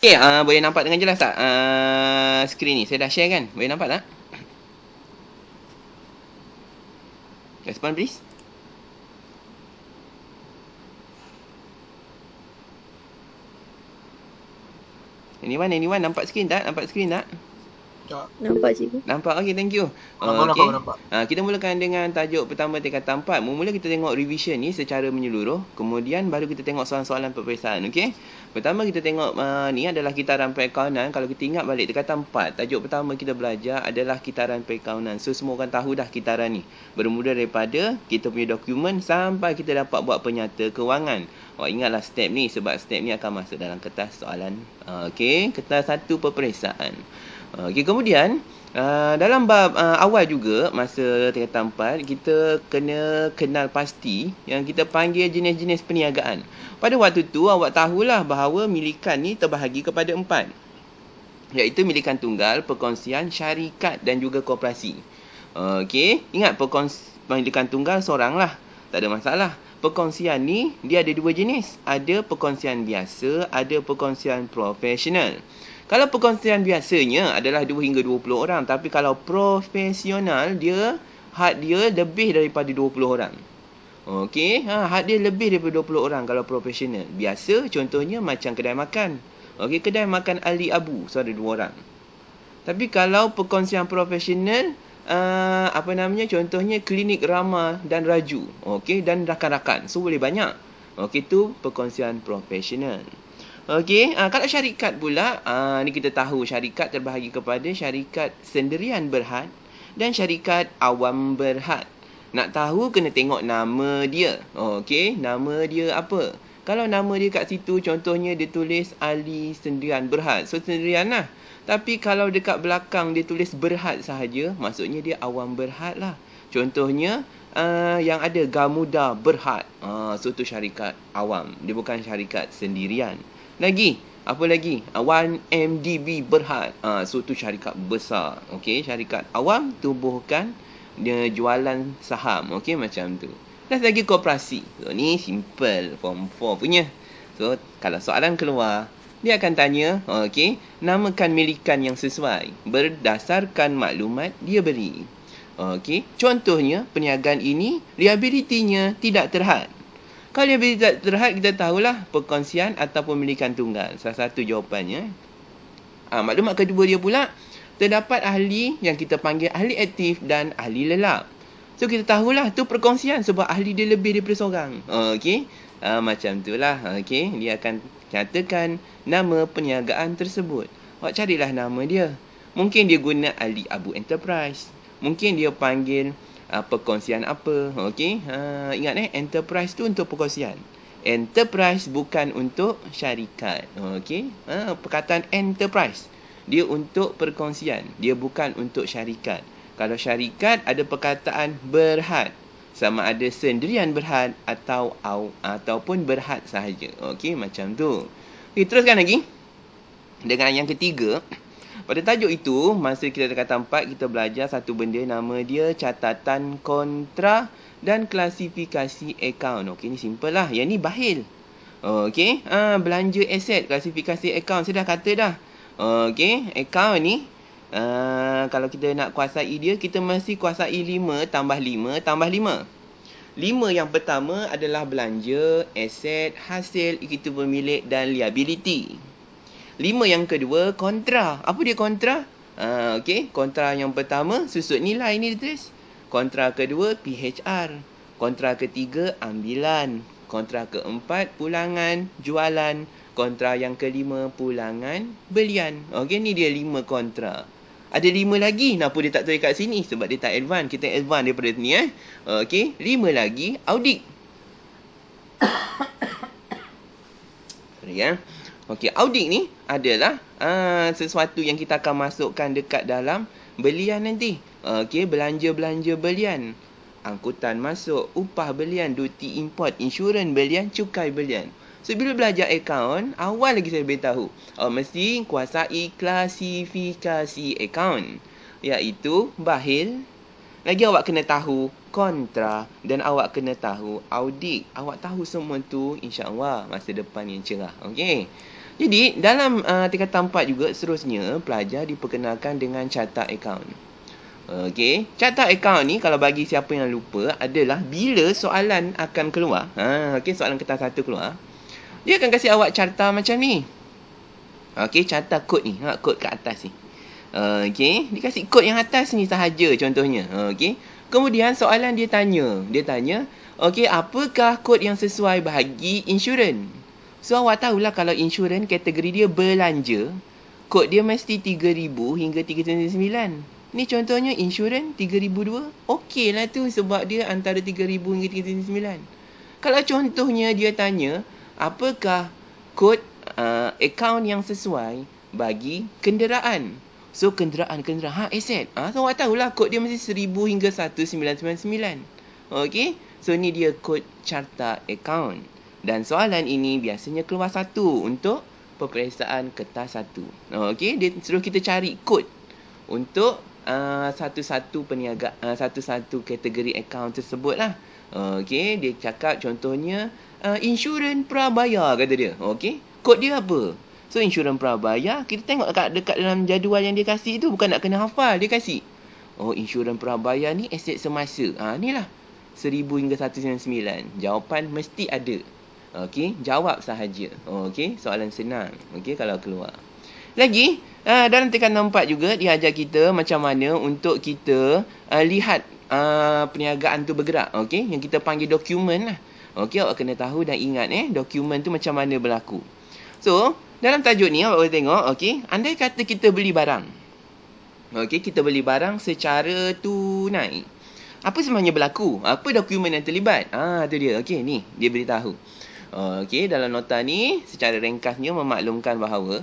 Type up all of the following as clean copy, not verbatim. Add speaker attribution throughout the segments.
Speaker 1: Okay, boleh nampak dengan jelas tak skrin ni? Saya dah share kan? Boleh nampak tak? Respond please. Anyone? Nampak skrin tak?
Speaker 2: Nampak cikgu.
Speaker 1: Nampak? Okay, thank you.
Speaker 3: Nampak.
Speaker 1: Kita mulakan dengan tajuk pertama tingkatan 4. Mula kita tengok revision ni secara menyeluruh. Kemudian baru kita tengok soalan-soalan peperiksaan. Okay? Pertama kita tengok ni adalah kitaran perakaunan. Kalau kita ingat balik tingkatan 4, tajuk pertama kita belajar adalah kitaran perakaunan. So semua orang tahu dah kitaran ni. Bermula daripada kita punya dokumen sampai kita dapat buat penyata kewangan. Ingatlah step ni sebab step ni akan masuk dalam kertas soalan. Okay? Kertas 1 peperiksaan. Okay, kemudian dalam bab awal juga masa tingkatan 4 kita kena kenal pasti yang kita panggil jenis-jenis perniagaan. Pada waktu tu awak tahulah bahawa milikan ni terbahagi kepada 4, iaitu milikan tunggal, perkongsian, syarikat dan juga koperasi. Okey, ingat milikan tunggal seorang lah, tak ada masalah. Perkongsian ni dia ada 2 jenis, ada perkongsian biasa, ada perkongsian profesional. Kalau perkongsian biasanya adalah 2 hingga 20 orang. Tapi kalau profesional, had dia lebih daripada 20 orang. Okey, had dia lebih daripada 20 orang kalau profesional. Biasa contohnya macam kedai makan. Okey, kedai makan Ali Abu, so ada 2 orang. Tapi kalau perkongsian profesional, contohnya klinik Rama dan Raju. Okey, dan rakan-rakan. So boleh banyak. Okey, tu perkongsian profesional. Okey, kalau syarikat pula, ni kita tahu syarikat terbahagi kepada syarikat sendirian berhad dan syarikat awam berhad. Nak tahu kena tengok nama dia. Okey, nama dia apa? Kalau nama dia kat situ contohnya dia tulis Ali sendirian berhad. So sendirian lah. Tapi kalau dekat belakang dia tulis berhad sahaja, maksudnya dia awam berhad lah. Contohnya yang ada Gamuda berhad. So tu syarikat awam. Dia bukan syarikat sendirian. Lagi, apa lagi? 1MDB berhad. So tu syarikat besar. Okey, syarikat awam tu bukan dia jualan saham. Okey, macam tu. Last lagi koperasi. So ni simple, form 4 punya. So kalau soalan keluar, dia akan tanya, okey, namakan milikan yang sesuai berdasarkan maklumat dia beri. Okey, contohnya perniagaan ini liabilitinya tidak terhad. Kalau liabiliti tidak terhad, kita tahulah perkongsian ataupun milikan tunggal. Salah satu jawapannya. Maklumat kedua dia pula, terdapat ahli yang kita panggil ahli aktif dan ahli lelap. So kita tahulah tu perkongsian sebab ahli dia lebih daripada seorang. Okey, macam itulah. Okey, dia akan nyatakan nama perniagaan tersebut. Awak carilah nama dia. Mungkin dia guna ahli Abu Enterprise. Mungkin dia panggil perkongsian apa. Okey, ingat enterprise tu untuk perkongsian. Enterprise bukan untuk syarikat. Okey, perkataan enterprise dia untuk perkongsian, dia bukan untuk syarikat. Kalau syarikat ada perkataan berhad, sama ada sendirian berhad ataupun berhad sahaja. Okey, macam tu. Okey, teruskan lagi dengan yang ketiga. Pada tajuk itu, masa kita tingkatan 4, kita belajar satu benda nama dia catatan kontra dan klasifikasi akaun. Okey, ni simple lah. Yang ni bahil. Okey, belanja aset, klasifikasi akaun. Saya dah kata dah. Okey, akaun ni, kalau kita nak kuasai dia, kita mesti kuasai 5 tambah 5 tambah 5. 5 yang pertama adalah belanja, aset, hasil, ekuiti pemilik dan liability. 5 yang kedua, kontra. Apa dia kontra? Okey, kontra yang pertama, susut nilai ni ditulis. Kontra kedua, PHR. Kontra ketiga, ambilan. Kontra keempat, pulangan, jualan. Kontra yang kelima, pulangan, belian. Okey, ni dia 5 kontra. Ada 5 lagi. Kenapa dia tak tulis kat sini? Sebab dia tak advance. Kita advance daripada ni. Okey, 5 lagi, audit. Sorry ya. Okey, audit ni adalah sesuatu yang kita akan masukkan dekat dalam belian nanti. Okey, belanja-belanja belian. Angkutan masuk, upah belian, duty import, insurans belian, cukai belian. So, bila belajar akaun, awal lagi saya beritahu. Mesti kuasai klasifikasi akaun. Iaitu bahil. Lagi awak kena tahu kontra dan awak kena tahu audit. Awak tahu semua tu, insya-Allah masa depan yang cerah. Okey. Jadi, dalam tingkatan 4 juga seterusnya, pelajar diperkenalkan dengan charter account. Okey, charter account ni kalau bagi siapa yang lupa adalah bila soalan akan keluar. Okey, soalan kertas 1 keluar. Dia akan kasi awak charter macam ni. Okey, charter kod ni. Kod kat atas ni. Okey, dia kasi kod yang atas ni sahaja contohnya. Okey. Kemudian soalan dia tanya. Dia tanya, okey, apakah kod yang sesuai bagi insurans? So, awak tahulah kalau insurans kategori dia belanja, kod dia mesti 3,000 hingga 399. Ni contohnya insurans 3,002. Okey lah tu sebab dia antara 3,000 hingga 399. Kalau contohnya dia tanya, apakah kod akaun yang sesuai bagi kenderaan? So, kenderaan. Aset. So, awak tahulah kod dia mesti 1,000 hingga 1999. Okey. So, ni dia kod charter account. Dan soalan ini biasanya keluar 1 untuk peperiksaan kertas 1. Okey, dia suruh kita cari kod untuk satu-satu satu-satu kategori akaun tersebut lah. Okey, dia cakap contohnya insurans Prabaya kata dia. Okey, kod dia apa? So, insurans Prabaya, kita tengok dekat dalam jadual yang dia kasih tu, bukan nak kena hafal, dia kasih. Oh, insurans Prabaya ni aset semasa. Ni lah. 1,000 hingga 199. Jawapan mesti ada. Okey, jawab sahaja. Okey, soalan senang. Okey, kalau keluar. Lagi, dalam tingkatan 4 juga dia ajar kita macam mana untuk kita lihat perniagaan tu bergerak. Okey, yang kita panggil dokumen lah. Okey, awak kena tahu dan ingat dokumen tu macam mana berlaku. So, dalam tajuk ni awak boleh tengok, okey, andai kata kita beli barang. Okey, kita beli barang secara tunai. Apa sebenarnya berlaku? Apa dokumen yang terlibat? Tu dia. Okey, ni dia beritahu. Okey, dalam nota ni secara ringkasnya memaklumkan bahawa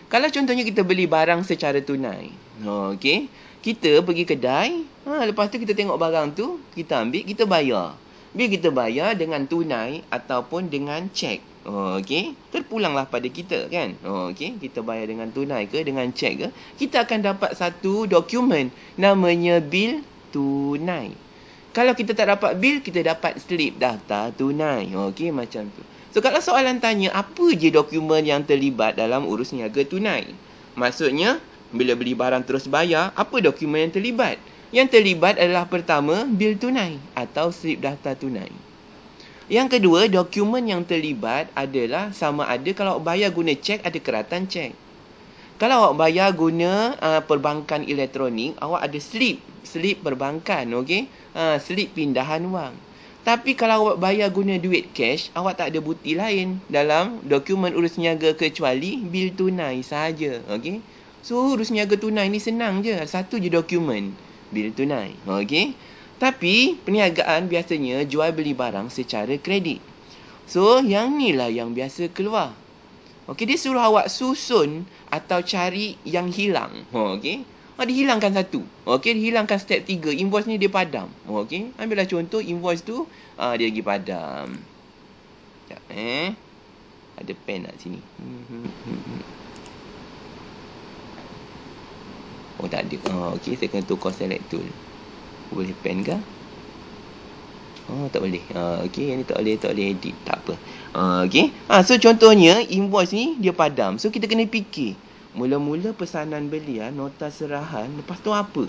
Speaker 1: kalau contohnya kita beli barang secara tunai. Okey, kita pergi kedai, lepas tu kita tengok barang tu, kita ambil, kita bayar. Bila kita bayar dengan tunai ataupun dengan cek. Okey, terpulanglah pada kita kan. Okey, kita bayar dengan tunai ke dengan cek ke, kita akan dapat satu dokumen namanya bil tunai. Kalau kita tak dapat bil, kita dapat slip daftar tunai. Okey, macam tu. So, kalau soalan tanya, apa je dokumen yang terlibat dalam urus niaga tunai? Maksudnya, bila beli barang terus bayar, apa dokumen yang terlibat? Yang terlibat adalah pertama, bil tunai atau slip daftar tunai. Yang kedua, dokumen yang terlibat adalah sama ada kalau bayar guna cek, ada keratan cek. Kalau awak bayar guna perbankan elektronik, awak ada slip perbankan, okey? Slip pindahan wang. Tapi kalau awak bayar guna duit cash, awak tak ada bukti lain dalam dokumen urus niaga kecuali bil tunai sahaja, okey? So, urus niaga tunai ni senang je, satu je dokumen, bil tunai, okey? Tapi perniagaan biasanya jual beli barang secara kredit. So, yang ni lah yang biasa keluar. Okey, dia suruh awak susun atau cari yang hilang. Okey. Dihilangkan satu. Okey, dihilangkan step 3. Invoice ni dia padam. Okey. Ambillah contoh invoice tu, dia lagi padam. Sekejap Ada pen kat sini. Oh, tak ada. Okey, saya kena tukar select tool. Boleh pen ke? Tak boleh. Okey, yang ni tak boleh edit. Tak apa. Okey. So contohnya invoice ni dia padam. So kita kena fikir. Mula-mula pesanan belian, nota serahan, lepas tu apa?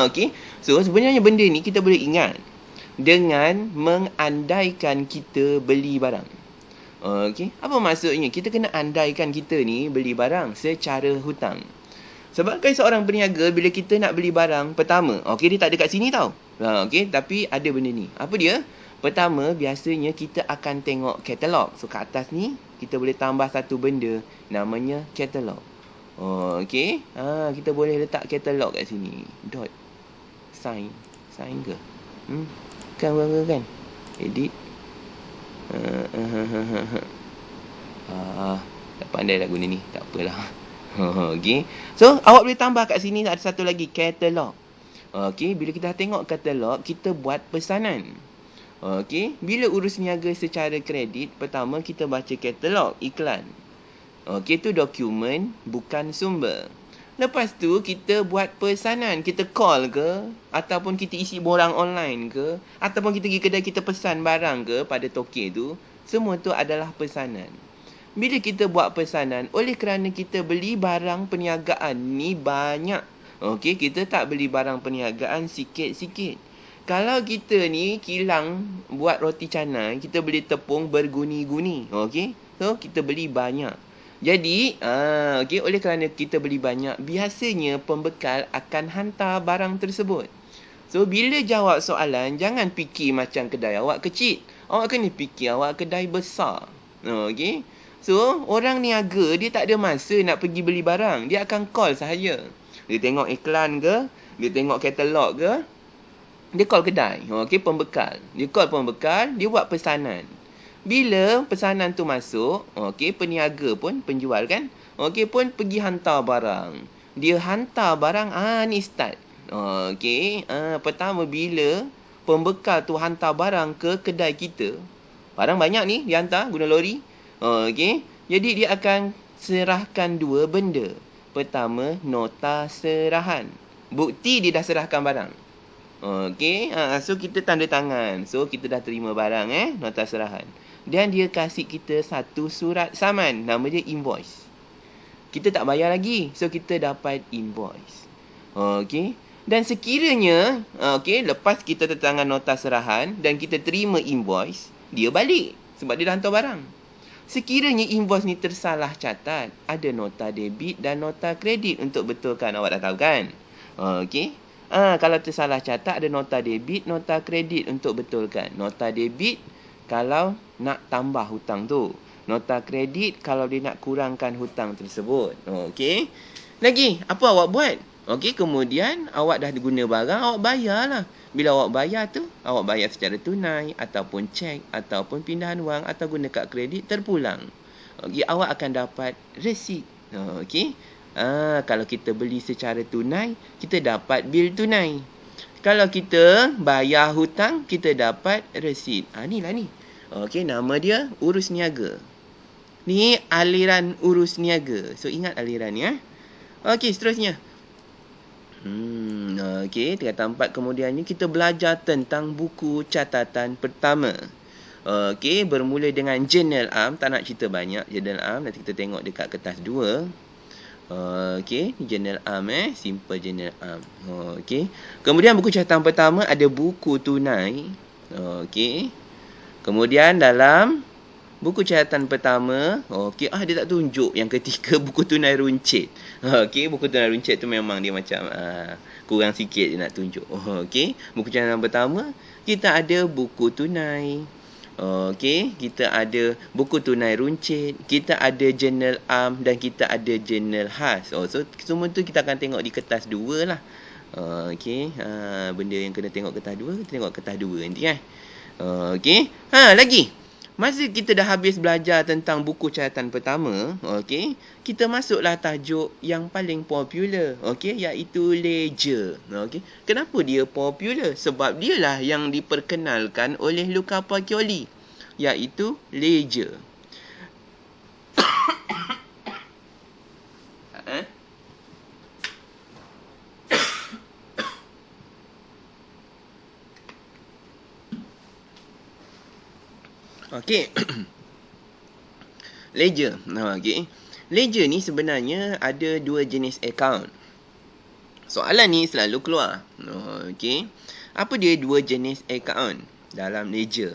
Speaker 1: Okey. So sebenarnya benda ni kita boleh ingat dengan mengandaikan kita beli barang. Okey. Apa maksudnya? Kita kena andaikan kita ni beli barang secara hutang. Sebagai seorang peniaga, bila kita nak beli barang, pertama, okey, dia tak ada kat sini tau. Okey, tapi ada benda ni. Apa dia? Pertama, biasanya kita akan tengok katalog. So, kat atas ni, kita boleh tambah satu benda, namanya katalog. Okey, kita boleh letak katalog kat sini. Dot. Sign ke? Kan. Edit. Tak pandai lah guna ni. Tak apalah. Okey. So, awak boleh tambah kat sini ada satu lagi, katalog. Okey, bila kita tengok katalog, kita buat pesanan. Okey, bila urus niaga secara kredit, pertama kita baca katalog iklan. Okey, tu dokumen, bukan sumber. Lepas tu, kita buat pesanan. Kita call ke, ataupun kita isi borang online ke, ataupun kita pergi kedai, kita pesan barang ke pada tokek tu. Semua tu adalah pesanan. Bila kita buat pesanan, oleh kerana kita beli barang perniagaan ni banyak. Okey, kita tak beli barang perniagaan sikit-sikit. Kalau kita ni kilang buat roti canai, kita beli tepung berguni-guni. Okey, so kita beli banyak. Jadi, okey, oleh kerana kita beli banyak, biasanya pembekal akan hantar barang tersebut. So, bila jawab soalan, jangan fikir macam kedai awak kecil. Awak kena fikir awak kedai besar. Okey. So, orang niaga, dia tak ada masa nak pergi beli barang. Dia akan call sahaja. Dia tengok iklan ke, dia tengok katalog ke, dia call kedai. Okey, pembekal. Dia call pembekal, dia buat pesanan. Bila pesanan tu masuk, okey, peniaga pun, penjual kan, okey, pun pergi hantar barang. Dia hantar barang, ni start. Okey, pertama bila pembekal tu hantar barang ke kedai kita, barang banyak ni dia hantar guna lori. Okey, jadi dia akan serahkan dua benda. Pertama, nota serahan. Bukti dia dah serahkan barang. Okey, so kita tanda tangan. So kita dah terima barang nota serahan. Dan dia kasih kita satu surat saman, nama dia invoice. Kita tak bayar lagi, so kita dapat invoice. Okey. Dan sekiranya lepas kita tanda tangan nota serahan dan kita terima invoice, dia balik sebab dia dah hantar barang. Sekiranya invoice ni tersalah catat, ada nota debit dan nota kredit untuk betulkan. Awak dah tahu kan? Okey. Kalau tersalah catat, ada nota debit, nota kredit untuk betulkan. Nota debit kalau nak tambah hutang tu. Nota kredit kalau dia nak kurangkan hutang tersebut. Okey. Lagi, apa awak buat? Okey, kemudian awak dah guna barang, awak bayarlah. Bila awak bayar tu, awak bayar secara tunai ataupun cek ataupun pindahan wang atau guna kad kredit terpulang. Okey, awak akan dapat resit. Okey. Kalau kita beli secara tunai, kita dapat bil tunai. Kalau kita bayar hutang, kita dapat resit. Inilah ni. Okey, nama dia urus niaga. Ni aliran urus niaga. So, ingat aliran ni. Okey, seterusnya. Okey, tingkatan 4 kemudiannya kita belajar tentang buku catatan pertama. Okey, bermula dengan journal arm. Tak nak cerita banyak journal arm. Nanti kita tengok dekat kertas 2. Okey, journal arm simple journal arm. Okey. Kemudian buku catatan pertama ada buku tunai. Okey. Kemudian dalam buku catatan pertama, okey, dia tak tunjuk yang ketiga buku tunai runcit. Okey, buku tunai runcit tu memang dia macam kurang sikit dia nak tunjuk. Okey, buku catatan pertama kita ada buku tunai. Okey, kita ada buku tunai runcit, kita ada journal arm dan kita ada journal khas. So semua tu kita akan tengok di kertas 2 lah. Okey, benda yang kena tengok kertas 2, kita tengok kertas 2 nanti Okey. Lagi. Masa kita dah habis belajar tentang buku catatan pertama, okey, kita masuklah tajuk yang paling popular, okey, iaitu ledger. Okey. Kenapa dia popular? Sebab dialah yang diperkenalkan oleh Luca Pacioli, iaitu ledger. Okey. Ledger. Okey. Ledger ni sebenarnya ada dua jenis account. Soalan ni selalu keluar. Okey. Apa dia dua jenis account dalam ledger?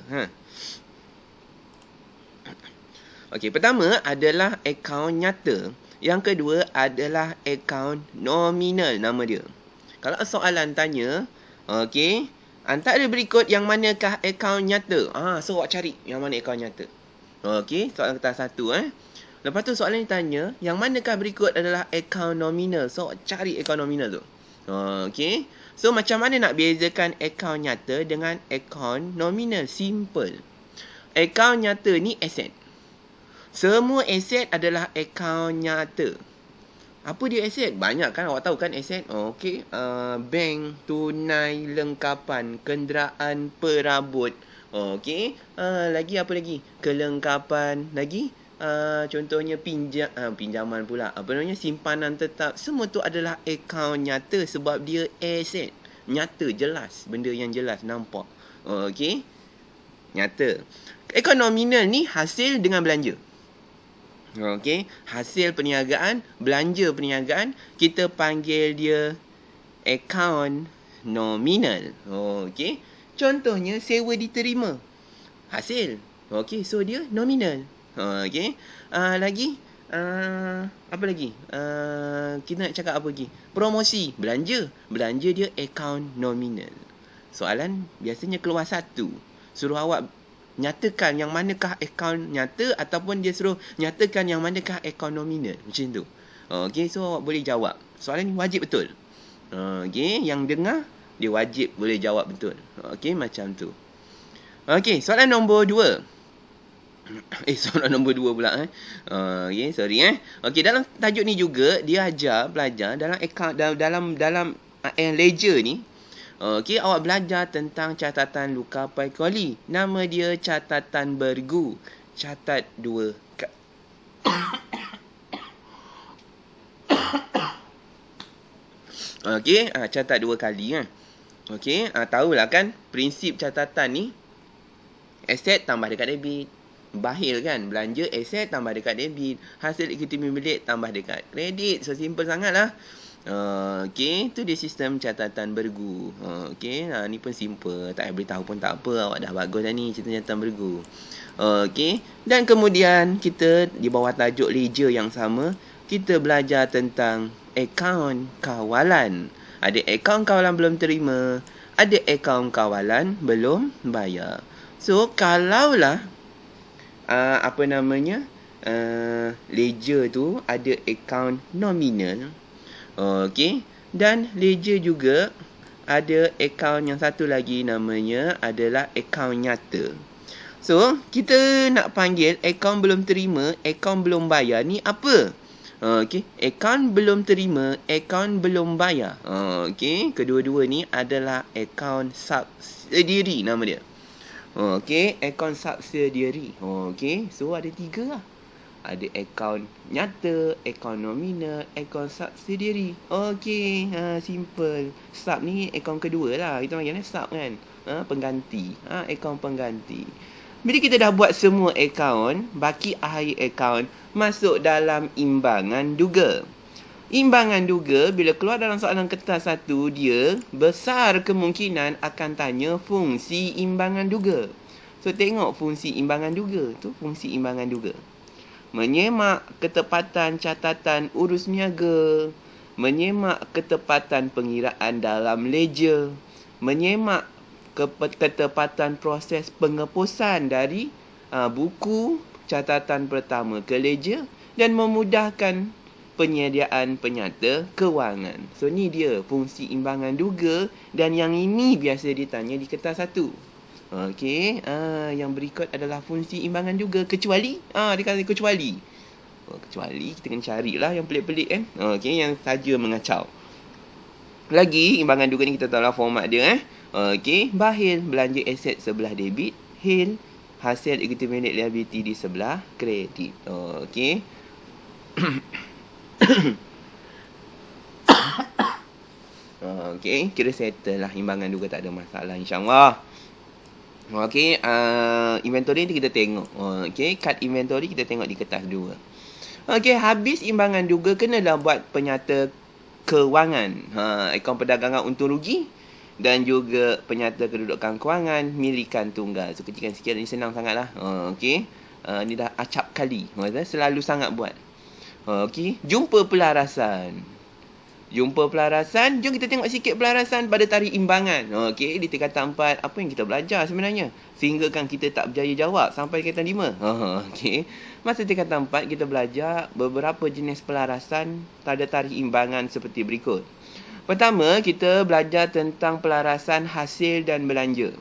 Speaker 1: Okey, pertama adalah account nyata. Yang kedua adalah account nominal nama dia. Kalau soalan tanya, okey, antara berikut yang manakah akaun nyata? So awak cari yang mana akaun nyata. Okey, soalan kertas 1 Lepas tu soalan ni tanya, yang manakah berikut adalah akaun nominal? So awak cari akaun nominal tu. Okey. So macam mana nak bezakan akaun nyata dengan akaun nominal? Simple. Akaun nyata ni aset. Semua aset adalah akaun nyata. Apa dia aset? Banyak kan, awak tahu kan aset? Okey, bank, tunai, lengkapan, kenderaan, perabot. Okey, lagi apa lagi? Kelengkapan, lagi contohnya pinjaman pula. Apa namanya? Simpanan tetap. Semua tu adalah akaun nyata sebab dia aset. Nyata, jelas. Benda yang jelas, nampak. Okey, nyata. Akaun nominal ni hasil dengan belanja. Okey, hasil perniagaan, belanja perniagaan, kita panggil dia akaun nominal. Okey. Contohnya sewa diterima. Hasil. Okey, so dia nominal. Okey. Lagi apa lagi? Kita nak cakap apa lagi? Promosi, belanja. Belanja dia akaun nominal. Soalan biasanya keluar satu. Suruh awak nyatakan yang manakah akaun nyata ataupun dia suruh nyatakan yang manakah akaun nominal. Macam tu. Okey, so awak boleh jawab. Soalan ni wajib betul. Okey, yang dengar dia wajib boleh jawab betul. Okey, macam tu. Okey, soalan nombor 2. Soalan nombor 2 pula okey, sorry Okey, dalam tajuk ni juga dia ajar pelajar dalam akaun dalam ledger ni. Okey, awak belajar tentang catatan Luca Paicoli. Nama dia catatan bergu. Catat 2 Okey, catat 2 kali Okey, tahulah kan prinsip catatan ni. Aset tambah dekat debit. Bahil kan, belanja aset tambah dekat debit. Hasil ekonomi bilik tambah dekat kredit. So simple sangatlah. Okey, tu dia sistem catatan bergu. Okey, ni pun simple. Tak boleh tahu pun tak apa. Awak dah bagus dah ni cerita catatan bergu. Okey, dan kemudian kita di bawah tajuk ledger yang sama, kita belajar tentang akaun kawalan. Ada akaun kawalan belum terima, ada akaun kawalan belum bayar. So, kalaulah ledger tu ada akaun nominal. Okey, dan ledger juga ada akaun yang satu lagi namanya adalah akaun nyata. So, kita nak panggil akaun belum terima, akaun belum bayar ni apa? Okey, akaun belum terima, akaun belum bayar. Okey, kedua-dua ni adalah akaun subsidiary nama dia. Okey, akaun subsidiary. Okey, so ada 3 lah. Ada akaun nyata, akaun nominal, akaun subsidiary. Okey, simple. Sub ni akaun kedua lah. Kita panggilnya sub kan. Pengganti. Akaun pengganti. Bila kita dah buat semua akaun, baki akhir akaun masuk dalam imbangan duga. Imbangan duga bila keluar dalam soalan kertas 1, dia besar kemungkinan akan tanya fungsi imbangan duga. So tengok fungsi imbangan duga tu, fungsi imbangan duga. Menyemak ketepatan catatan urus niaga, menyemak ketepatan pengiraan dalam ledger, menyemak ketepatan proses pengepusan dari buku catatan pertama ke ledger dan memudahkan penyediaan penyata kewangan. So ni dia fungsi imbangan duga dan yang ini biasa ditanya di kertas 1. Okey, yang berikut adalah fungsi imbangan duga kecuali dia kata kecuali. Kecuali kita kena carilah yang pelik-pelik kan. Okey, yang saja mengacau. Lagi imbangan duga ni kita tahu lah format dia Okey, bahil belanja aset sebelah debit, hil hasil ekuiti milik liability di sebelah kredit. Okey. Okey, kira settle lah imbangan duga, tak ada masalah insya-Allah. Okey, inventory ni kita tengok. Okey, kad inventory kita tengok di kertas 2. Okey, habis imbangan duga kenalah buat penyata kewangan. Akaun perdagangan untung rugi dan juga penyata kedudukan kewangan milikan tunggal. So kecilkan sikit, ni senang sangatlah. Okey. Ni dah acap kali. Selalu sangat buat. Okey, jumpa pelarasan. Jumpa pelarasan, jom kita tengok sikit pelarasan pada tarikh imbangan. Okey, di tingkatan 4, apa yang kita belajar sebenarnya? Sehingga kan kita tak berjaya jawab sampai tingkatan 5. Okey. Masa tingkatan 4, kita belajar beberapa jenis pelarasan pada tarikh imbangan seperti berikut. Pertama, kita belajar tentang pelarasan hasil dan belanja.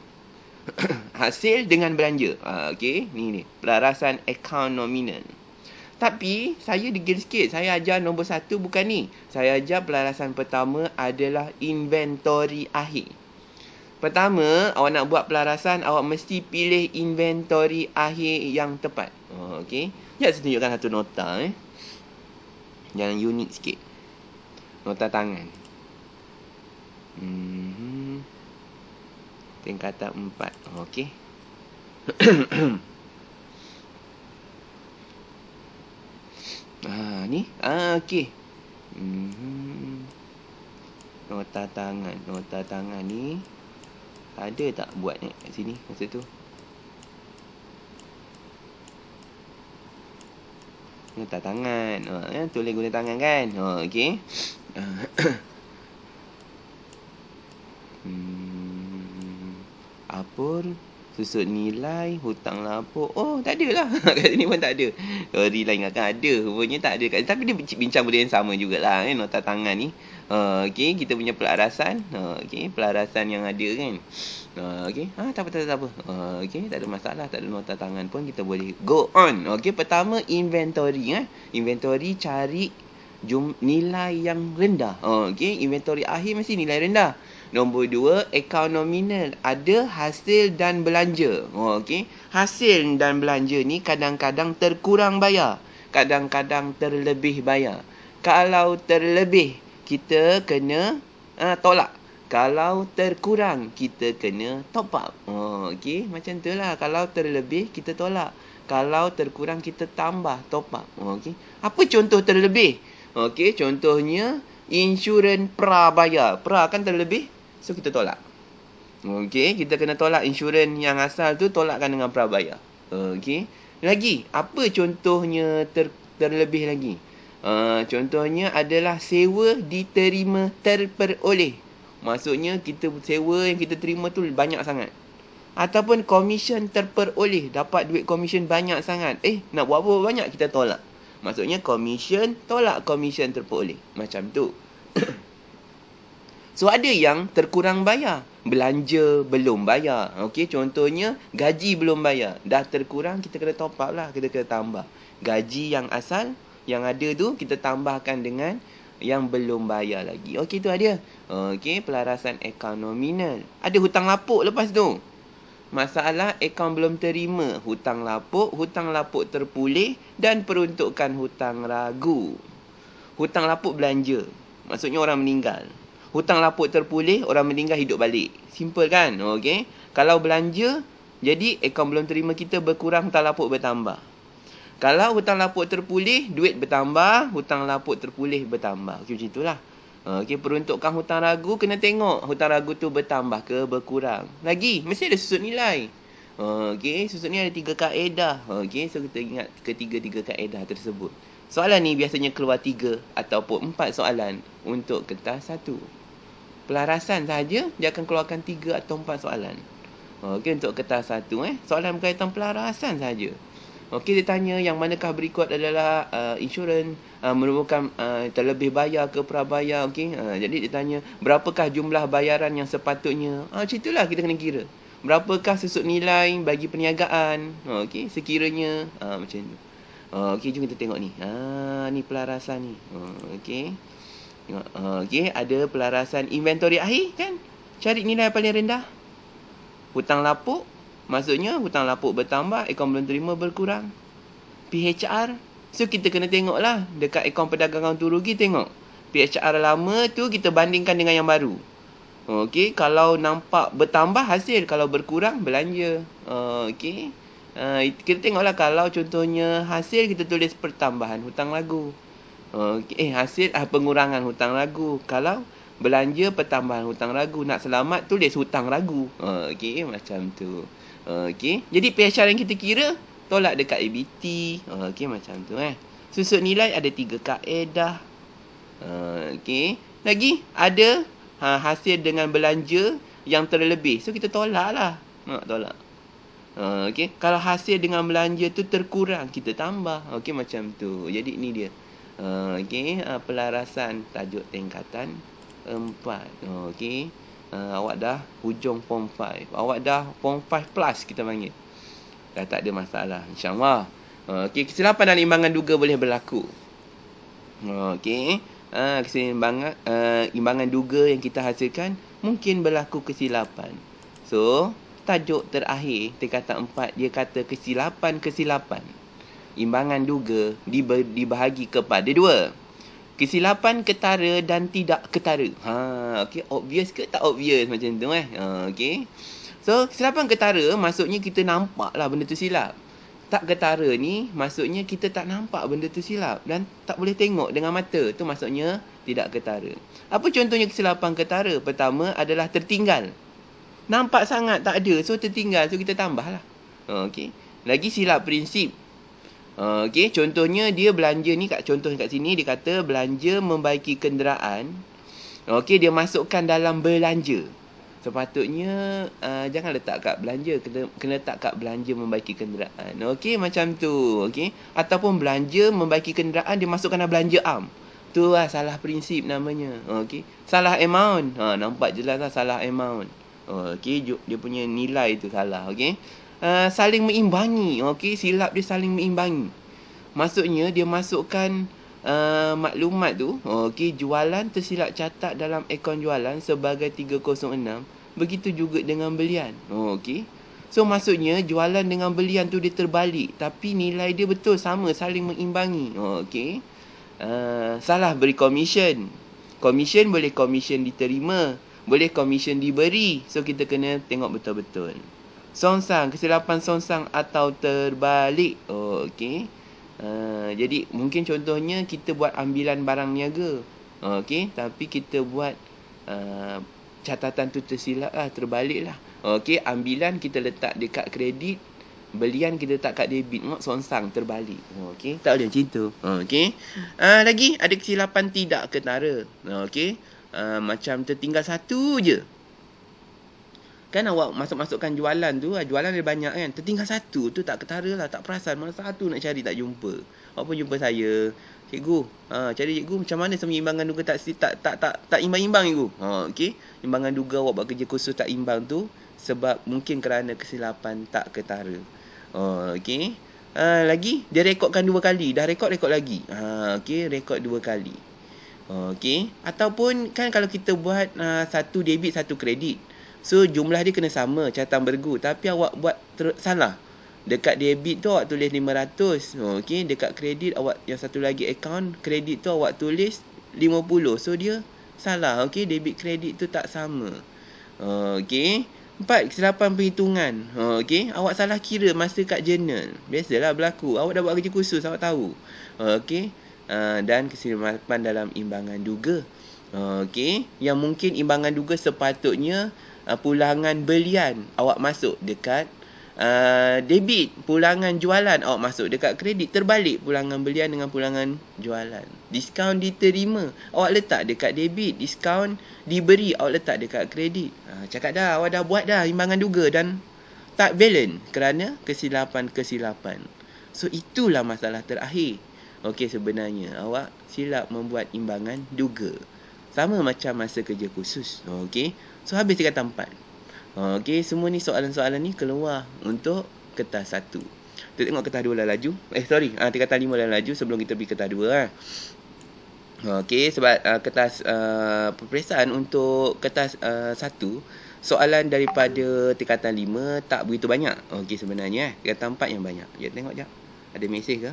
Speaker 1: Hasil dengan belanja. Okey, ni pelarasan akaun nominal. Tapi saya degil sikit. Saya ajar nombor 1 bukan ni. Saya ajar pelarasan pertama adalah inventory akhir. Pertama, awak nak buat pelarasan, awak mesti pilih inventory akhir yang tepat. Okey. Jap saya tunjukkan satu nota yang unik sikit. Nota tangan. Tingkatan 4. Okey. Ni. Okey. Nota tangan ni ada tak buat kat sini masa tu? Nota tangan. Tulis guna tangan kan? Okey. Apa? Susut nilai, hutang lapuk. Oh, tak ada lah. Kat sini pun tak ada. Teori lain akan ada. Rupanya tak ada. Tapi dia bincang benda yang sama jugalah. Nota tangan ni. Okey, kita punya pelarasan. Okey, pelarasan yang ada kan. Okey, tak apa. Okey, tak ada masalah. Tak ada nota tangan pun kita boleh go on. Okey, pertama inventory. Inventory cari nilai yang rendah. Okey, inventory akhir mesti nilai rendah. Nombor 2, akaun nominal. Ada hasil dan belanja. Okey. Hasil dan belanja ni kadang-kadang terkurang bayar. Kadang-kadang terlebih bayar. Kalau terlebih, kita kena tolak. Kalau terkurang, kita kena top up. Okey. Macam tu lah. Kalau terlebih, kita tolak. Kalau terkurang, kita tambah top up. Okey. Apa contoh terlebih? Okey. Contohnya, insurans prabayar. Pra kan terlebih. So, kita tolak. Okey, kita kena tolak insurans yang asal tu, tolakkan dengan prabayar. Okey. Lagi, apa contohnya terlebih lagi? Contohnya adalah sewa diterima terperoleh. Maksudnya, kita sewa yang kita terima tu banyak sangat. Ataupun komisen terperoleh. Dapat duit komisen banyak sangat. Nak buat apa banyak? Kita tolak. Maksudnya, komisen, tolak komisen terperoleh. Macam tu. So, ada yang terkurang bayar. Belanja belum bayar. Okey, contohnya gaji belum bayar. Dah terkurang, kita kena top up lah. Kita kena tambah. Gaji yang asal, yang ada tu, kita tambahkan dengan yang belum bayar lagi. Okey, tu ada. Okey, pelarasan akaun nominal. Ada hutang lapuk lepas tu. Masalah akaun belum terima. Hutang lapuk terpulih dan peruntukan hutang ragu. Hutang lapuk belanja. Maksudnya orang meninggal. Hutang lapuk terpulih, orang meninggal hidup balik. Simple kan? Okey. Kalau belanja, jadi akaun belum terima kita berkurang, hutang lapuk bertambah. Kalau hutang lapuk terpulih, duit bertambah, hutang lapuk terpulih bertambah. Okey, macam itulah. Okey, peruntukan hutang ragu, kena tengok hutang ragu tu bertambah ke berkurang. Lagi, mesti ada susut nilai. Okey, susut nilai ada 3 kaedah. Okey, so kita ingat ketiga-tiga kaedah tersebut. Soalan ni biasanya keluar 3 ataupun 4 soalan untuk kertas 1. Pelarasan saja dia akan keluarkan 3 atau 4 soalan. Okey, untuk kertas 1 soalan berkaitan pelarasan saja. Okey, dia tanya yang manakah berikut adalah insurans merupakan terlebih bayar ke prabayar. Okey, jadi dia tanya berapakah jumlah bayaran yang sepatutnya. Macam itulah kita kena kira. Berapakah susut nilai bagi perniagaan. Okey, sekiranya macam tu. Okey, jom kita tengok ni. Ni pelarasan ni. Okey. Okey, ada pelarasan inventory akhir kan? Cari nilai paling rendah. Hutang lapuk, maksudnya hutang lapuk bertambah, akaun belum terima berkurang. PHR, so kita kena tengoklah dekat akaun perdagangan untung rugi, tengok. PHR lama tu kita bandingkan dengan yang baru. Okey, kalau nampak bertambah hasil, kalau berkurang belanja. Okey. Kita tengoklah kalau contohnya hasil kita tulis pertambahan hutang lagu. Hasil pengurangan hutang ragu. Kalau belanja pertambahan hutang ragu, nak selamat tulis hutang ragu. Okey, macam tu. Okey, jadi PHR yang kita kira tolak dekat ABT. Okey, macam tu Susut nilai ada 3 kaedah. Okey, lagi ada hasil dengan belanja yang terlebih. So kita tolak lah. Tolak. Okey, kalau hasil dengan belanja tu terkurang, kita tambah. Okey, macam tu. Jadi ni dia. Okey, pelarasan tajuk tingkatan 4. Okey. Awak dah hujung form 5. Awak dah form 5 plus kita panggil. Dah tak ada masalah, insya-Allah. Okey, kesilapan dan imbangan duga boleh berlaku. Okey. Imbangan duga yang kita hasilkan mungkin berlaku kesilapan. So, tajuk terakhir tingkatan 4 dia kata kesilapan. Imbangan duga dibahagi kepada 2. Kesilapan ketara dan tidak ketara. Okey, obvious ke tak obvious macam tu Okey. So, kesilapan ketara maksudnya kita nampak lah benda tu silap. Tak ketara ni maksudnya kita tak nampak benda tu silap dan tak boleh tengok dengan mata. Tu maksudnya tidak ketara. Apa contohnya kesilapan ketara? Pertama adalah tertinggal. Nampak sangat tak ada, so tertinggal, so kita tambahlah. Okey. Lagi silap prinsip. Okey, contohnya dia belanja ni, contoh kat sini dia kata belanja membaiki kenderaan. Okey, dia masukkan dalam belanja. Sepatutnya jangan letak kat belanja, kena letak kat belanja membaiki kenderaan. Okey, macam tu. Okey, ataupun belanja membaiki kenderaan dia masukkan dalam belanja am. Tu lah salah prinsip namanya. Okey, salah amount. Nampak jelas lah salah amount. Okey, dia punya nilai tu salah. Okey, saling meimbangi. Okey, silap dia saling meimbangi. Maksudnya dia masukkan maklumat tu, okey, jualan tersilap catat dalam akaun jualan sebagai 306. Begitu juga dengan belian. Okey. So maksudnya jualan dengan belian tu dia terbalik, tapi nilai dia betul sama, saling mengimbangi. Okey. Salah beri komisen. Komisen boleh komisen diterima, boleh komisen diberi. So kita kena tengok betul-betul. Songsang, kesilapan songsang atau terbalik. Okey. Jadi mungkin contohnya kita buat ambilan barang niaga. Okey, tapi kita buat catatan tu tersilap lah, terbalik lah. Okey, ambilan kita letak dekat kredit, belian kita letak kat debit. Songsang terbalik. Okey, tak boleh macam tu. Okey. Lagi ada kesilapan tidak ketara. Okey. Macam tertinggal satu je. Kan awak masukkan jualan tu, jualan ada banyak kan. Tertinggal satu tu tak ketara lah, tak perasan. Mana satu nak cari tak jumpa. Awak pun jumpa saya. Cikgu, cari cikgu macam mana sama imbangan duga tak imbang-imbang cikgu. Okey. Imbangan duga awak buat kerja khusus tak imbang tu sebab mungkin kerana kesilapan tak ketara. Okey. Lagi dia rekodkan 2 kali. Dah rekod lagi. Okey, rekod 2 kali. Okey. Ataupun kan kalau kita buat satu debit satu kredit. So jumlah dia kena sama, catatan bergu, tapi awak buat salah. Dekat debit tu awak tulis 500. Okey, dekat kredit awak yang satu lagi akaun kredit tu awak tulis 50. So dia salah. Okey, debit kredit tu tak sama. Okey. 4, kesilapan perhitungan. Okey, awak salah kira masa kat jurnal. Biasalah berlaku. Awak dah buat kerja khusus, awak tahu. Okey. Dan kesilapan dalam imbangan duga. Okey, yang mungkin imbangan duga sepatutnya pulangan belian awak masuk dekat debit, pulangan jualan awak masuk dekat kredit, terbalik pulangan belian dengan pulangan jualan. Diskaun diterima awak letak dekat debit, diskaun diberi awak letak dekat kredit. Cakap dah, awak dah buat dah imbangan duga dan tak balance kerana kesilapan-kesilapan. So itulah masalah terakhir. Okey, sebenarnya awak silap membuat imbangan duga. Sama macam masa kerja khusus. Okey. So habis tingkatan 4. Okey, semua ni soalan-soalan ni keluar untuk kertas 1. Kita tengok kertas 2 dah laju. Tingkatan 5 dah laju sebelum kita pergi kertas 2 Okey, sebab kertas peperiksaan untuk kertas 1, soalan daripada tingkatan 5 tak begitu banyak. Okey, sebenarnya tingkatan 4 yang banyak. Ya, tengok jap. Ada mesej ke?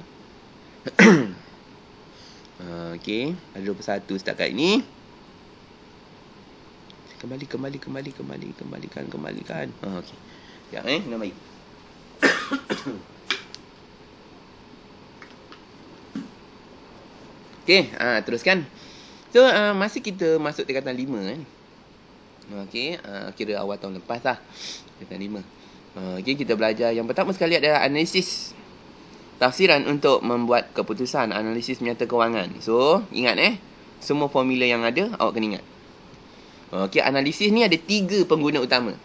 Speaker 1: Okey, ada 21 setakat ini. Kembalikan. Okey. Ya, nak baik. Okey, teruskan. So, masih kita masuk tingkatan 5 kan. Okey, kira awal tahun lepas lah. Tingkatan 5. Okey, kita belajar yang pertama sekali adalah analisis tafsiran untuk membuat keputusan, analisis nyata kewangan. So, ingat semua formula yang ada awak kena ingat. Okey, analisis ni ada 3 pengguna utama.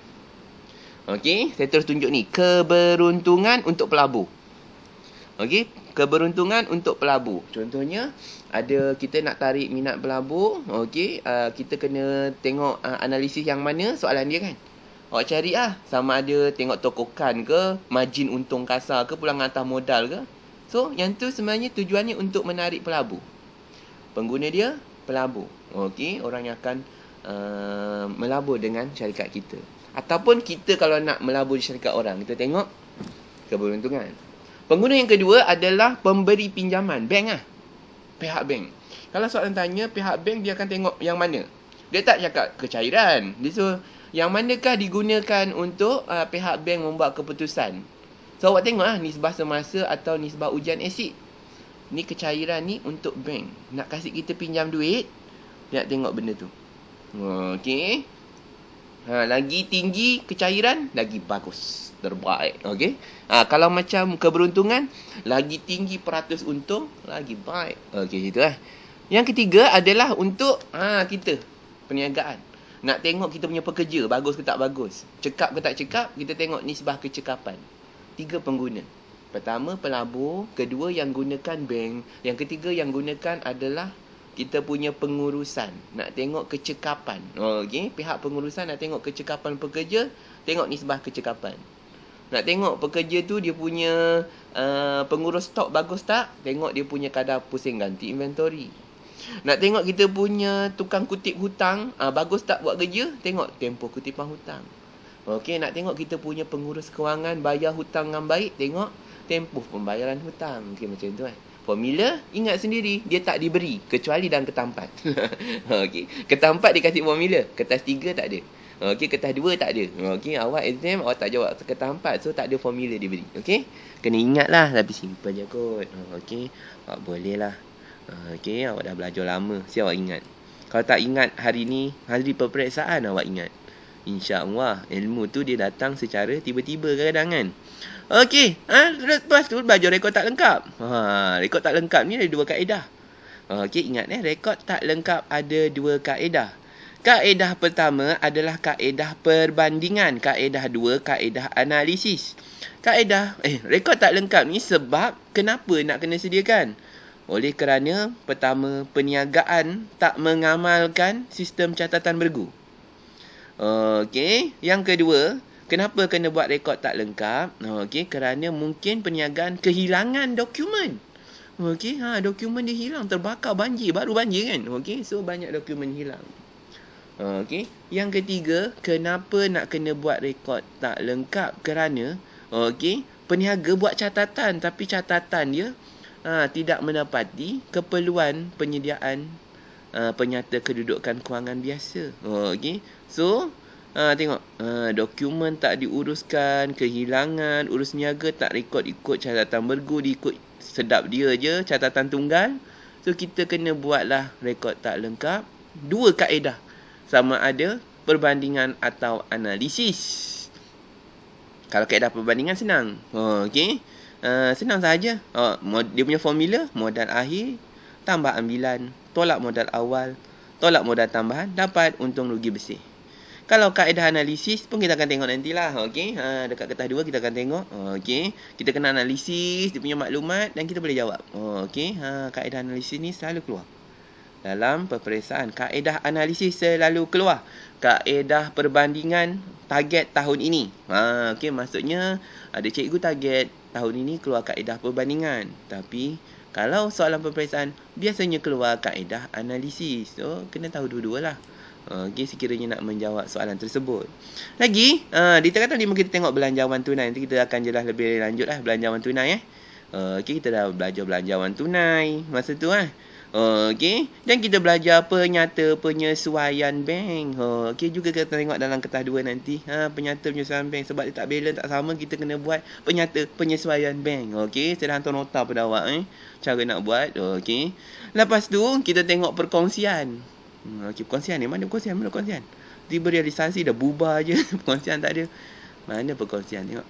Speaker 1: Okey, saya terus tunjuk ni. Keberuntungan untuk pelabur. Okey, keberuntungan untuk pelabur. Contohnya, ada kita nak tarik minat pelabur. Okey, kita kena tengok analisis yang mana soalan dia kan. Awak cari sama ada tengok tokokan ke, margin untung kasar ke, pulangan atas modal ke. So, yang tu sebenarnya tujuannya untuk menarik pelabur. Pengguna dia, pelabur. Okey, orang yang akan melabur dengan syarikat kita. Ataupun kita kalau nak melabur di syarikat orang, kita tengok keberuntungan. Pengguna yang kedua adalah pemberi pinjaman, bank pihak bank. Kalau soalan tanya pihak bank, dia akan tengok yang mana. Dia tak cakap kecairan. Dia suruh yang manakah digunakan untuk pihak bank membuat keputusan. So awak tengok nisbah semasa atau nisbah ujian asid. Ni kecairan ni untuk bank. Nak kasih kita pinjam duit, dia nak tengok benda tu. Okey. Lagi tinggi kecairan, lagi bagus. Terbaik. Okey. Kalau macam keberuntungan, lagi tinggi peratus untung, lagi baik. Okey, itu Yang ketiga adalah untuk kita, perniagaan. Nak tengok kita punya pekerja, bagus ke tak bagus. Cekap ke tak cekap, kita tengok nisbah kecekapan. 3 pengguna. Pertama, pelabur. Kedua, yang gunakan bank. Yang ketiga, yang gunakan adalah kita punya pengurusan. Nak tengok kecekapan. Okey, pihak pengurusan nak tengok kecekapan pekerja, tengok nisbah kecekapan. Nak tengok pekerja tu dia punya pengurus stok bagus tak? Tengok dia punya kadar pusing ganti inventory. Nak tengok kita punya tukang kutip hutang, bagus tak buat kerja? Tengok tempoh kutipan hutang. Okey, nak tengok kita punya pengurus kewangan bayar hutang dengan baik, tengok tempoh pembayaran hutang. Okey, macam tu Formula, ingat sendiri, dia tak diberi kecuali dalam kertas 4. Okey, kertas 4 dia kasih formula, kertas 3 tak ada. Okey, kertas 2 tak ada. Okey, awak exam awak tak jawab kertas 4, so tak ada formula diberi. Okey, kena ingatlah, tapi simple je kot. Okey, awak boleh lah. Okey, awak dah belajar lama, si awak ingat. Kalau tak ingat hari ni, hari peperiksaan awak ingat. InsyaAllah, ilmu tu dia datang secara tiba-tiba kadang-kadang kan. Okey, lepas tu belajar rekod tak lengkap. Rekod tak lengkap ni ada 2 kaedah. Okey, ingat rekod tak lengkap ada 2 kaedah. Kaedah pertama adalah kaedah perbandingan. Kaedah 2, kaedah analisis. Rekod tak lengkap ni sebab kenapa nak kena sediakan? Oleh kerana pertama, perniagaan tak mengamalkan sistem catatan bergu. Okey, yang kedua, kenapa kena buat rekod tak lengkap? Okey, kerana mungkin perniagaan kehilangan dokumen. Okey, dokumen dia hilang, terbakar banjir, baru banjir kan? Okey, so banyak dokumen hilang. Okey, yang ketiga, kenapa nak kena buat rekod tak lengkap? Kerana peniaga buat catatan tapi catatan dia tidak mendapati keperluan penyediaan penyata kedudukan kewangan biasa. Okey. So, tengok. Dokumen tak diuruskan, kehilangan, urus niaga tak rekod ikut catatan bergu, diikut sedap dia je, catatan tunggal. So, kita kena buatlah rekod tak lengkap. 2 kaedah. Sama ada perbandingan atau analisis. Kalau kaedah perbandingan senang. Okey. Senang saja. Dia punya formula, modal akhir tambah ambilan, tolak modal awal, tolak modal tambahan, dapat untung rugi bersih. Kalau kaedah analisis pun kita akan tengok nantilah. Okey, dekat kertas 2 kita akan tengok. Okey, kita kena analisis dia punya maklumat dan kita boleh jawab. Okey, kaedah analisis ni selalu keluar dalam peperiksaan. Kaedah analisis selalu keluar. Kaedah perbandingan target tahun ini. Okey, maksudnya ada cikgu target tahun ini keluar kaedah perbandingan. Tapi kalau soalan peperiksaan, biasanya keluar kaedah analisis. So, kena tahu dua-dua lah. Okey, sekiranya nak menjawab soalan tersebut. Lagi, di tengah tadi kita tengok belanjawan tunai. Nanti kita akan jelas lebih lanjut belanjawan tunai. Okey, kita dah belajar belanjawan tunai masa tu Okey, dan kita belajar penyata penyesuaian bank. Okey, juga kita tengok dalam kertas 2 nanti. Penyata penyesuaian bank. Sebab dia tak balance, tak sama, kita kena buat penyata penyesuaian bank. Okey, saya dah hantar nota pada awak cara nak buat. Okey. Lepas tu, kita tengok perkongsian. Okey, perkongsian ni. Mana perkongsian? Tiba realisasi dah bubar je. Perkongsian tak ada. Mana perkongsian? Tengok.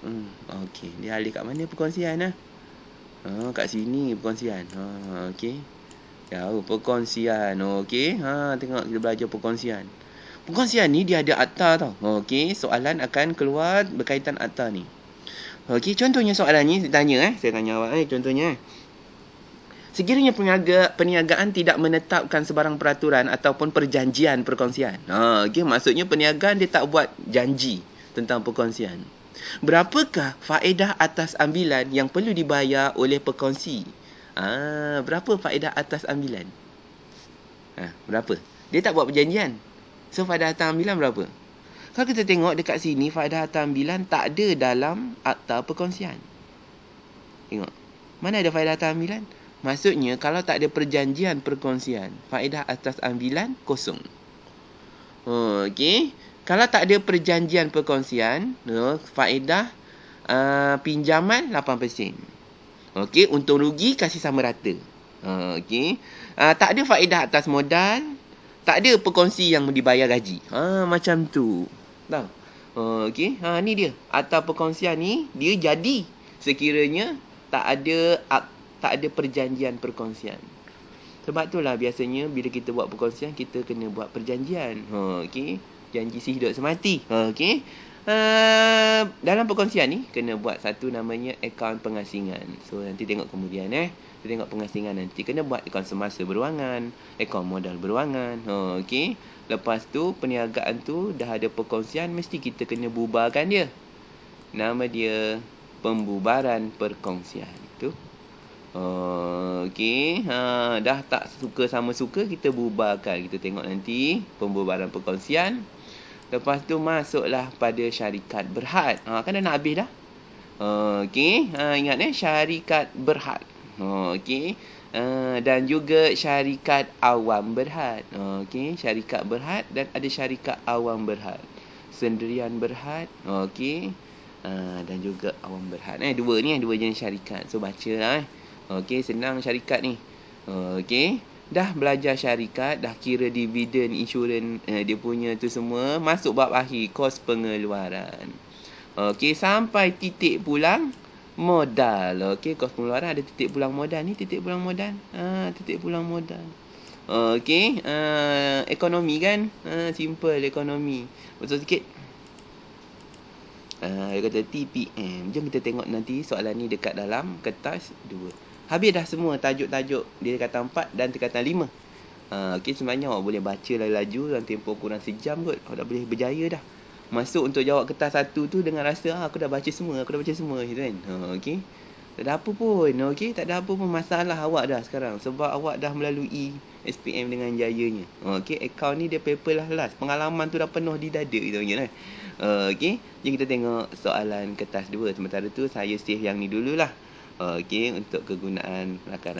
Speaker 1: Okey, dia alih kat mana perkongsian kat sini perkongsian. Okey. Perkongsian. Okey. Tengok kita belajar perkongsian. Perkongsian ni dia ada akta tau. Okey, soalan akan keluar berkaitan akta ni. Okey, contohnya soalan ni saya tanya saya tanya awak contohnya. Sekiranya perniagaan tidak menetapkan sebarang peraturan ataupun perjanjian perkongsian. Okey, maksudnya perniagaan dia tak buat janji tentang perkongsian. Berapakah faedah atas ambilan yang perlu dibayar oleh perkongsi? Berapa faedah atas ambilan? Berapa? Dia tak buat perjanjian. So, faedah atas ambilan berapa? Kalau kita tengok dekat sini, faedah atas ambilan tak ada dalam akta perkongsian. Tengok. Mana ada faedah atas ambilan? Maksudnya, kalau tak ada perjanjian perkongsian, faedah atas ambilan kosong. Okey. Kalau tak ada perjanjian perkongsian, faedah pinjaman 8%. Okey, untung rugi kasih sama rata. Okey. Tak ada faedah atas modal, tak ada perkongsi yang dibayar gaji. Macam tu. Tahu? Okey. Ni dia. Atau perkongsian ni dia jadi sekiranya tak ada perjanjian perkongsian. Sebab itulah biasanya bila kita buat perkongsian, kita kena buat perjanjian. Okey. Janji sehidup semati. Okey. Dalam perkongsian ni kena buat satu namanya akaun pengasingan. So nanti tengok kemudian kita tengok pengasingan nanti kena buat akaun semasa berwangan, akaun modal berwangan. Okey. Lepas tu perniagaan tu dah ada perkongsian, mesti kita kena bubarkan dia. Nama dia pembubaran perkongsian. Tu. Okey. Dah tak suka sama suka, kita bubarkan. Kita tengok nanti pembubaran perkongsian. Lepas tu masuklah pada syarikat berhad. Kan dah nak habis dah. Okey. Ingat syarikat berhad. Okey. Dan juga syarikat awam berhad. Okey. Syarikat berhad dan ada syarikat awam berhad. Sendirian berhad. Okey. Dan juga awam berhad. Dua jenis syarikat. So baca lah. Okey. Senang syarikat ni. Okey. Dah belajar syarikat, dah kira dividen, insurans dia punya tu semua, masuk bab akhir, kos pengeluaran. Okey, sampai titik pulang modal. Okey, kos pengeluaran ada titik pulang modal ni, titik pulang modal. Titik pulang modal. Okey, ekonomi kan? Simple ekonomi. Betul sikit. Dia kata TPM. Jom kita tengok nanti soalan ni dekat dalam kertas 2. Habis dah semua tajuk-tajuk di tingkatan 4 dan tingkatan 5. Okey, sebenarnya awak boleh baca laju dalam tempoh kurang sejam kot. Awak dah boleh berjaya dah. Masuk untuk jawab kertas 1 tu dengan rasa aku dah baca semua gitu kan. Okey. Tak ada apa pun. Okey, tak ada apa pun masalah awak dah sekarang sebab awak dah melalui SPM dengan jayanya. Okey, akaun ni dia paperless last. Pengalaman tu dah penuh di dada kita ingat okey, jom kita tengok soalan kertas 2. Sementara tu saya save yang ni dululah. Okey, untuk kegunaan rakanan.